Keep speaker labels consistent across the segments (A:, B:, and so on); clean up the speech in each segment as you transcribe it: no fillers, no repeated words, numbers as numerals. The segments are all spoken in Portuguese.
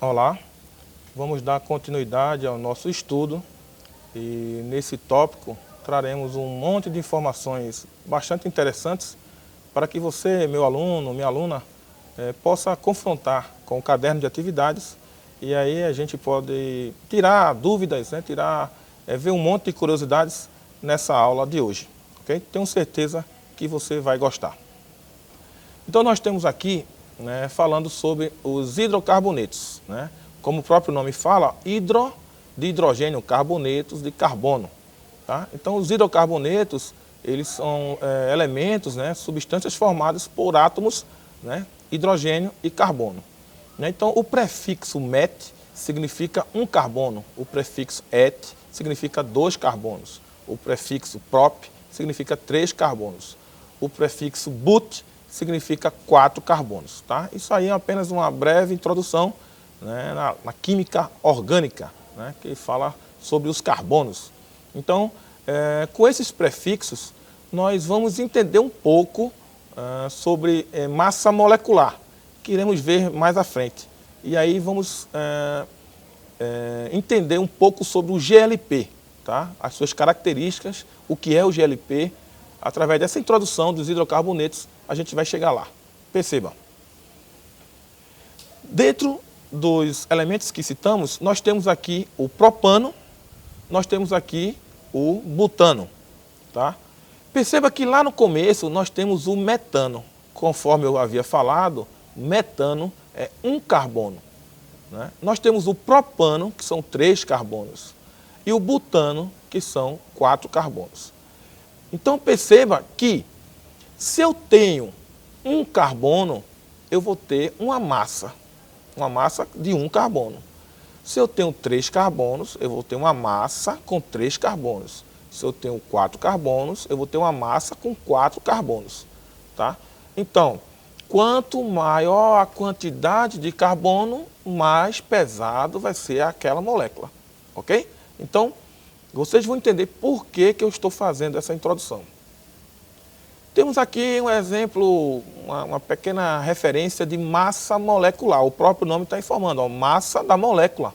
A: Olá, vamos dar continuidade ao nosso estudo e nesse tópico traremos um monte de informações bastante interessantes para que você, meu aluno, minha aluna, possa confrontar com o caderno de atividades e aí a gente pode tirar dúvidas, né, ver um monte de curiosidades nessa aula de hoje, ok? Tenho certeza que você vai gostar. Então nós temos aqui, né, falando sobre os hidrocarbonetos, né? Como o próprio nome fala, de hidrogênio, carbonetos de carbono. Tá? Então os hidrocarbonetos, eles são elementos, né, substâncias formadas por átomos, né, hidrogênio e carbono. Né? Então o prefixo met significa um carbono, o prefixo et significa 2 carbonos, o prefixo prop significa 3 carbonos, o prefixo but significa 4 carbonos. Tá? Isso aí é apenas uma breve introdução, né, na química orgânica, né, que fala sobre os carbonos. Então, com esses prefixos, nós vamos entender um pouco sobre massa molecular, que iremos ver mais à frente. E aí vamos entender um pouco sobre o GLP, tá? As suas características, o que é o GLP. Através dessa introdução dos hidrocarbonetos, a gente vai chegar lá. Perceba. Dentro dos elementos que citamos, nós temos aqui o propano, nós temos aqui o butano. Tá? Perceba que lá no começo nós temos o metano. Conforme eu havia falado, metano é um carbono. Né? Nós temos o propano, que são 3 carbonos, e o butano, que são 4 carbonos. Então perceba que se eu tenho um carbono, eu vou ter uma massa de 1 carbono. Se eu tenho 3 carbonos, eu vou ter uma massa com 3 carbonos. Se eu tenho 4 carbonos, eu vou ter uma massa com 4 carbonos. Tá? Então, quanto maior a quantidade de carbono, mais pesado vai ser aquela molécula. Ok? Então, vocês vão entender por que eu estou fazendo essa introdução. Temos aqui um exemplo, uma pequena referência de massa molecular. O próprio nome está informando, ó, massa da molécula.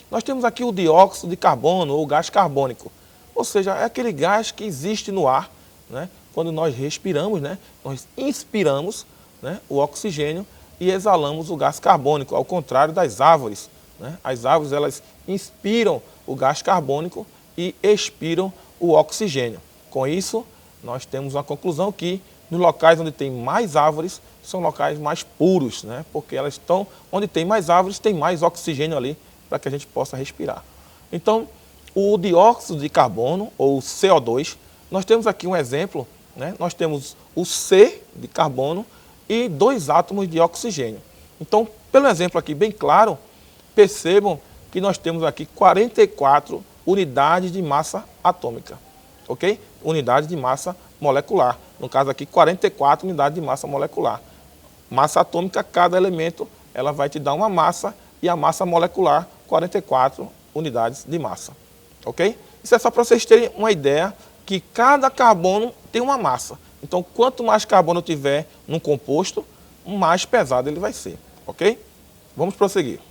A: Nós temos aqui o dióxido de carbono ou gás carbônico. Ou seja, é aquele gás que existe no ar, né? Quando nós respiramos, né? Nós inspiramos, né, o oxigênio e exalamos o gás carbônico, ao contrário das árvores. Né? As árvores, elas inspiram o gás carbônico e expiram o oxigênio. Com isso, nós temos uma conclusão que nos locais onde tem mais árvores, são locais mais puros, né? Porque elas estão, onde tem mais árvores, tem mais oxigênio ali para que a gente possa respirar. Então, o dióxido de carbono, ou CO2, nós temos aqui um exemplo, né? Nós temos o C de carbono e 2 átomos de oxigênio. Então, pelo exemplo aqui bem claro, percebam que nós temos aqui 44 unidades de massa atômica, ok? Unidades de massa molecular. No caso aqui, 44 unidades de massa molecular. Massa atômica, cada elemento, ela vai te dar uma massa e a massa molecular, 44 unidades de massa, ok? Isso é só para vocês terem uma ideia que cada carbono tem uma massa. Então, quanto mais carbono tiver num composto, mais pesado ele vai ser, ok? Vamos prosseguir.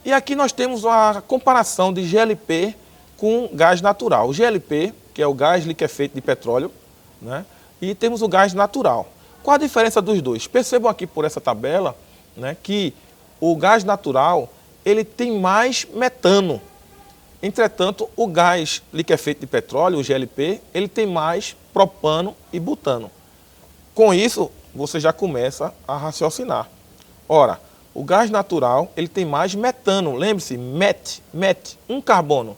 A: E aqui nós temos a comparação de GLP com gás natural. O GLP, que é o gás liquefeito de petróleo, né? E temos o gás natural. Qual a diferença dos dois? Percebam aqui por essa tabela, né, que o gás natural ele tem mais metano. Entretanto, o gás liquefeito de petróleo, o GLP, ele tem mais propano e butano. Com isso, você já começa a raciocinar. Ora, o gás natural ele tem mais metano. Lembre-se, met, um carbono.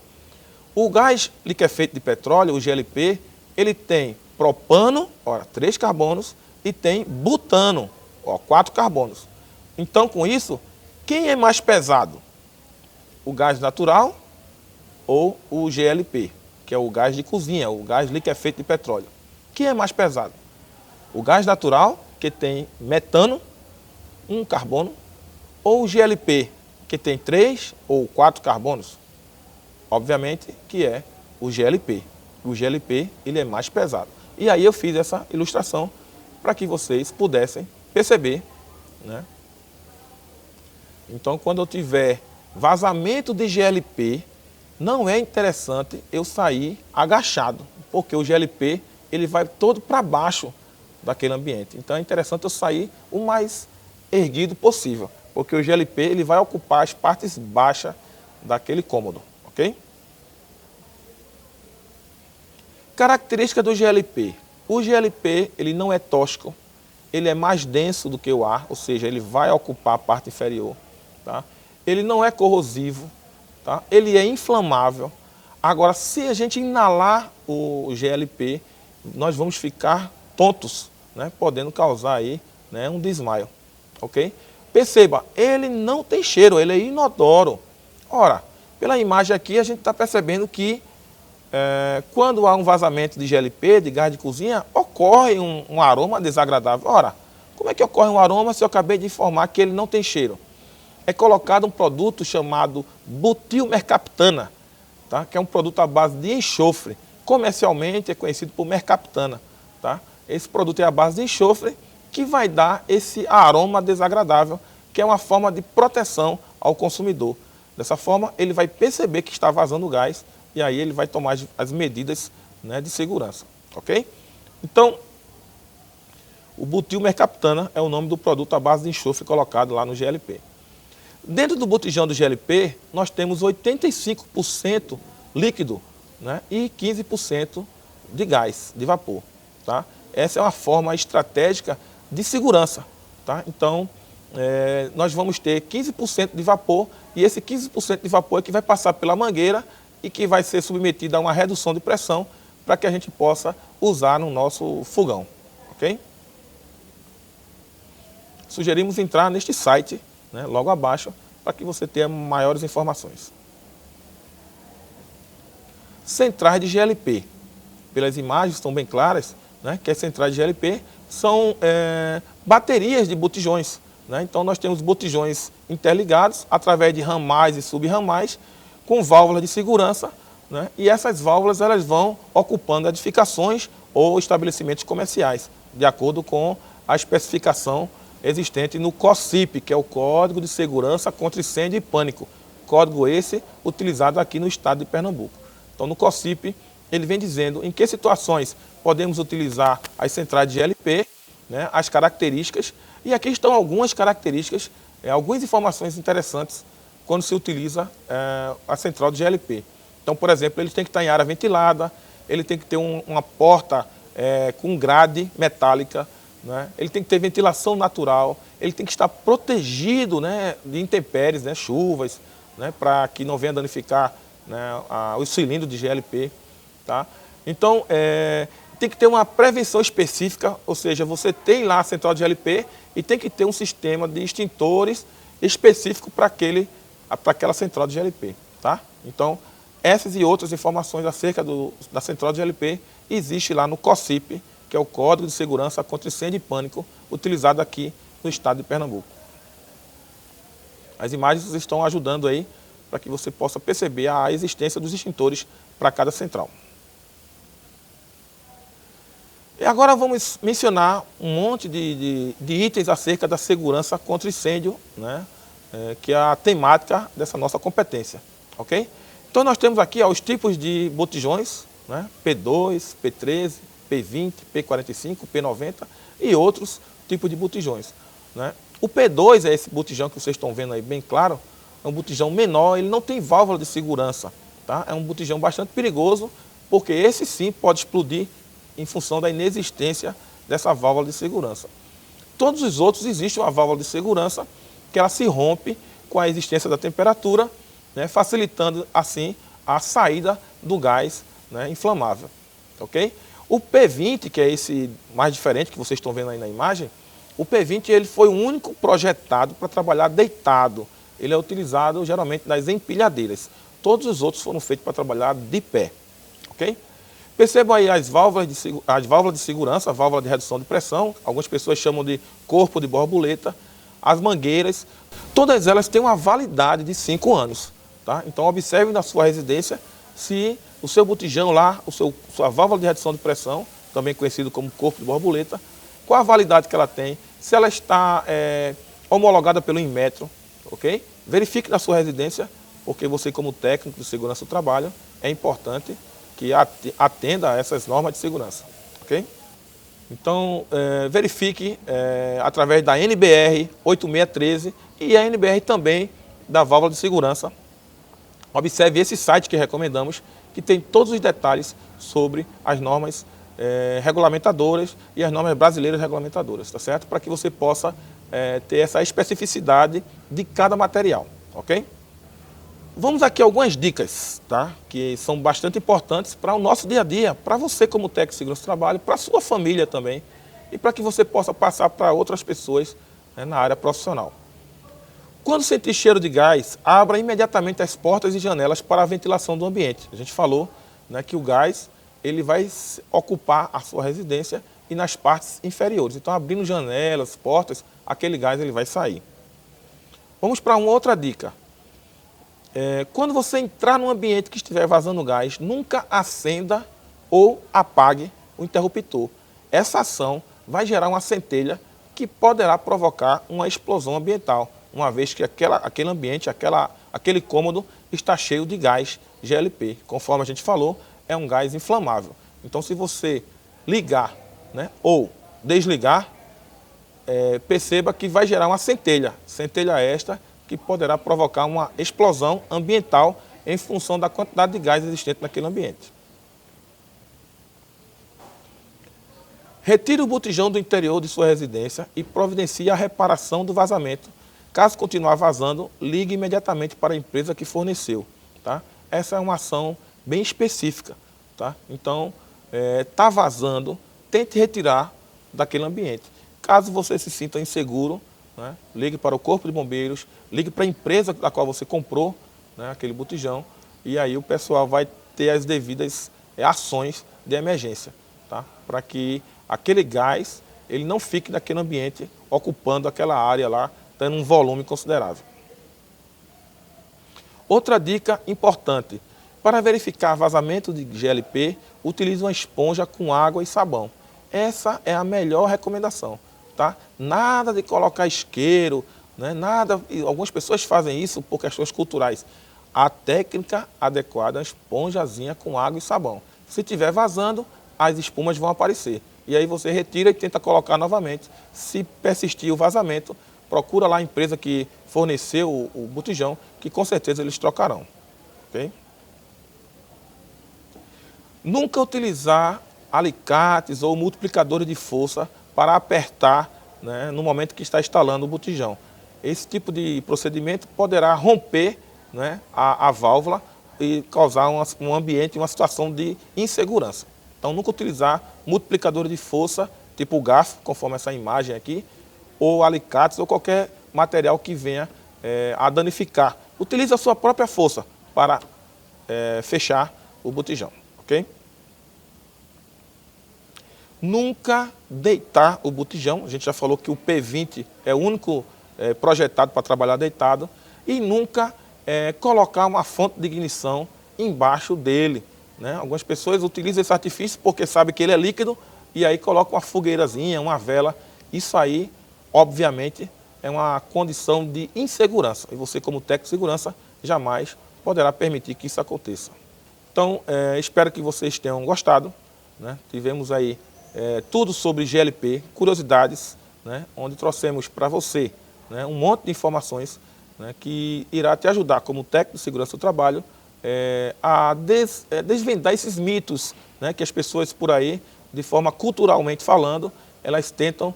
A: O gás liquefeito de petróleo, o GLP, ele tem propano, ora, 3 carbonos, e tem butano, ó, 4 carbonos. Então, com isso, quem é mais pesado? O gás natural ou o GLP, que é o gás de cozinha, o gás liquefeito de petróleo? Quem é mais pesado? O gás natural, que tem metano, 1 carbono, ou o GLP, que tem 3 ou 4 carbonos? Obviamente que é o GLP. O GLP ele é mais pesado. E aí eu fiz essa ilustração para que vocês pudessem perceber, né, Então, quando eu tiver vazamento de GLP, não é interessante eu sair agachado, porque o GLP ele vai todo para baixo daquele ambiente. Então, é interessante eu sair o mais erguido possível, porque o GLP ele vai ocupar as partes baixas daquele cômodo, ok? Característica do GLP. O GLP ele não é tóxico, ele é mais denso do que o ar, ou seja, ele vai ocupar a parte inferior. Tá? Ele não é corrosivo, tá? Ele é inflamável. Agora, se a gente inalar o GLP, nós vamos ficar tontos, né? Podendo causar aí, né, um desmaio. Ok? Perceba, ele não tem cheiro, ele é inodoro. Ora, pela imagem aqui a gente está percebendo que quando há um vazamento de GLP, de gás de cozinha, ocorre um aroma desagradável. Ora, como é que ocorre um aroma se eu acabei de informar que ele não tem cheiro? É colocado um produto chamado butilmercaptana, tá? Que é um produto à base de enxofre. Comercialmente é conhecido por mercaptana. Tá? Esse produto é à base de enxofre que vai dar esse aroma desagradável, que é uma forma de proteção ao consumidor. Dessa forma, ele vai perceber que está vazando gás e aí ele vai tomar as medidas, né, de segurança. Ok? Então, o butilmercaptana é o nome do produto à base de enxofre colocado lá no GLP. Dentro do botijão do GLP, nós temos 85% líquido, né, e 15% de gás, de vapor. Tá? Essa é uma forma estratégica de segurança. Tá? Então, nós vamos ter 15% de vapor e esse 15% de vapor é que vai passar pela mangueira e que vai ser submetido a uma redução de pressão para que a gente possa usar no nosso fogão. Ok? Sugerimos entrar neste site, né, logo abaixo, para que você tenha maiores informações. Centrais de GLP. Pelas imagens estão bem claras, né, que as centrais de GLP são baterias de botijões. Né? Então nós temos botijões interligados através de ramais e subramais com válvulas de segurança, né? E essas válvulas elas vão ocupando edificações ou estabelecimentos comerciais, de acordo com a especificação existente no COSIP, que é o Código de Segurança contra Incêndio e Pânico. Código esse utilizado aqui no estado de Pernambuco. Então no COSIP ele vem dizendo em que situações podemos utilizar as centrais de GLP, né, as características, e aqui estão algumas características, algumas informações interessantes quando se utiliza a central de GLP. Então, por exemplo, ele tem que estar em área ventilada, ele tem que ter uma porta com grade metálica, né, ele tem que ter ventilação natural, ele tem que estar protegido, né, de intempéries, né, chuvas, né, para que não venha danificar, né, o cilindro de GLP. Tá? Então, tem que ter uma prevenção específica, ou seja, você tem lá a central de GLP e tem que ter um sistema de extintores específico para aquela central de GLP. Tá? Então, essas e outras informações acerca da central de GLP existe lá no COSIP, que é o Código de Segurança contra Incêndio e Pânico, utilizado aqui no estado de Pernambuco. As imagens estão ajudando aí para que você possa perceber a existência dos extintores para cada central. E agora vamos mencionar um monte de itens acerca da segurança contra incêndio, né, que é a temática dessa nossa competência. Ok? Então nós temos aqui os tipos de botijões, né, P2, P13, P20, P45, P90 e outros tipos de botijões. Né? O P2 é esse botijão que vocês estão vendo aí bem claro, é um botijão menor, ele não tem válvula de segurança. Tá? É um botijão bastante perigoso, porque esse sim pode explodir em função da inexistência dessa válvula de segurança. Todos os outros existem uma válvula de segurança que ela se rompe com a existência da temperatura, né, facilitando assim a saída do gás, né, inflamável. Okay? O P20, que é esse mais diferente que vocês estão vendo aí na imagem, o P20 ele foi o único projetado para trabalhar deitado. Ele é utilizado geralmente nas empilhadeiras. Todos os outros foram feitos para trabalhar de pé. Okay? Percebam aí as válvulas de segurança, a válvula de redução de pressão, algumas pessoas chamam de corpo de borboleta, as mangueiras, todas elas têm uma validade de 5 anos. Tá? Então observe na sua residência se o seu botijão lá, sua válvula de redução de pressão, também conhecido como corpo de borboleta, qual a validade que ela tem, se ela está homologada pelo Inmetro, ok? Verifique na sua residência, porque você como técnico de segurança do trabalho, é importante que atenda a essas normas de segurança, ok? Então, verifique através da NBR 8613 e a NBR também da válvula de segurança. Observe esse site que recomendamos, que tem todos os detalhes sobre as normas regulamentadoras e as normas brasileiras regulamentadoras, tá certo? Para que você possa ter essa especificidade de cada material, ok? Vamos aqui a algumas dicas, tá? Que são bastante importantes para o nosso dia a dia, para você como técnico de segurança do trabalho, para a sua família também e para que você possa passar para outras pessoas, né, na área profissional. Quando sentir cheiro de gás, abra imediatamente as portas e janelas para a ventilação do ambiente. A gente falou, né, que o gás ele vai ocupar a sua residência e nas partes inferiores. Então, abrindo janelas, portas, aquele gás ele vai sair. Vamos para uma outra dica. Quando você entrar num ambiente que estiver vazando gás, nunca acenda ou apague o interruptor. Essa ação vai gerar uma centelha que poderá provocar uma explosão ambiental, uma vez que aquele ambiente, aquele cômodo está cheio de gás GLP. Conforme a gente falou, é um gás inflamável. Então, se você ligar, né, ou desligar, perceba que vai gerar uma centelha. Centelha esta que poderá provocar uma explosão ambiental em função da quantidade de gás existente naquele ambiente. Retire o botijão do interior de sua residência e providencie a reparação do vazamento. Caso continuar vazando, ligue imediatamente para a empresa que forneceu, tá? Essa é uma ação bem específica, tá? Então, está vazando, tente retirar daquele ambiente. Caso você se sinta inseguro, né, ligue para o Corpo de Bombeiros, ligue para a empresa da qual você comprou, né, aquele botijão, e aí o pessoal vai ter as devidas ações de emergência, tá? Para que aquele gás ele não fique naquele ambiente ocupando aquela área lá, tendo um volume considerável. Outra dica importante, para verificar vazamento de GLP, utilize uma esponja com água e sabão. Essa é a melhor recomendação, tá? Nada de colocar isqueiro, né? Nada, algumas pessoas fazem isso por questões culturais. A técnica adequada é uma esponjazinha com água e sabão. Se estiver vazando, as espumas vão aparecer. E aí você retira e tenta colocar novamente. Se persistir o vazamento, procura lá a empresa que forneceu o botijão, que com certeza eles trocarão. Okay? Nunca utilizar alicates ou multiplicadores de força para apertar, né, no momento que está instalando o botijão. Esse tipo de procedimento poderá romper, né, a válvula e causar um ambiente, uma situação de insegurança. Então, nunca utilizar multiplicadores de força, tipo o garfo, conforme essa imagem aqui, ou alicates ou qualquer material que venha a danificar. Utilize a sua própria força para fechar o botijão, ok? Nunca deitar o botijão. A gente já falou que o P20 é o único projetado para trabalhar deitado. E nunca colocar uma fonte de ignição embaixo dele, né? Algumas pessoas utilizam esse artifício porque sabem que ele é líquido e aí colocam uma fogueirazinha, uma vela. Isso aí, obviamente, é uma condição de insegurança. E você, como técnico de segurança, jamais poderá permitir que isso aconteça. Então, espero que vocês tenham gostado, né? Tivemos aí tudo sobre GLP, curiosidades, né? Onde trouxemos para você, né, um monte de informações, né, que irá te ajudar como técnico de segurança do trabalho a desvendar esses mitos, né, que as pessoas por aí, de forma culturalmente falando, elas tentam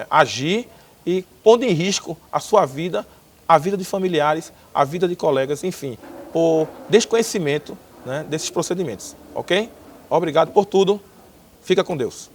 A: agir e pondo em risco a sua vida, a vida de familiares, a vida de colegas, enfim, por desconhecimento, né, desses procedimentos, ok? Obrigado por tudo, fica com Deus.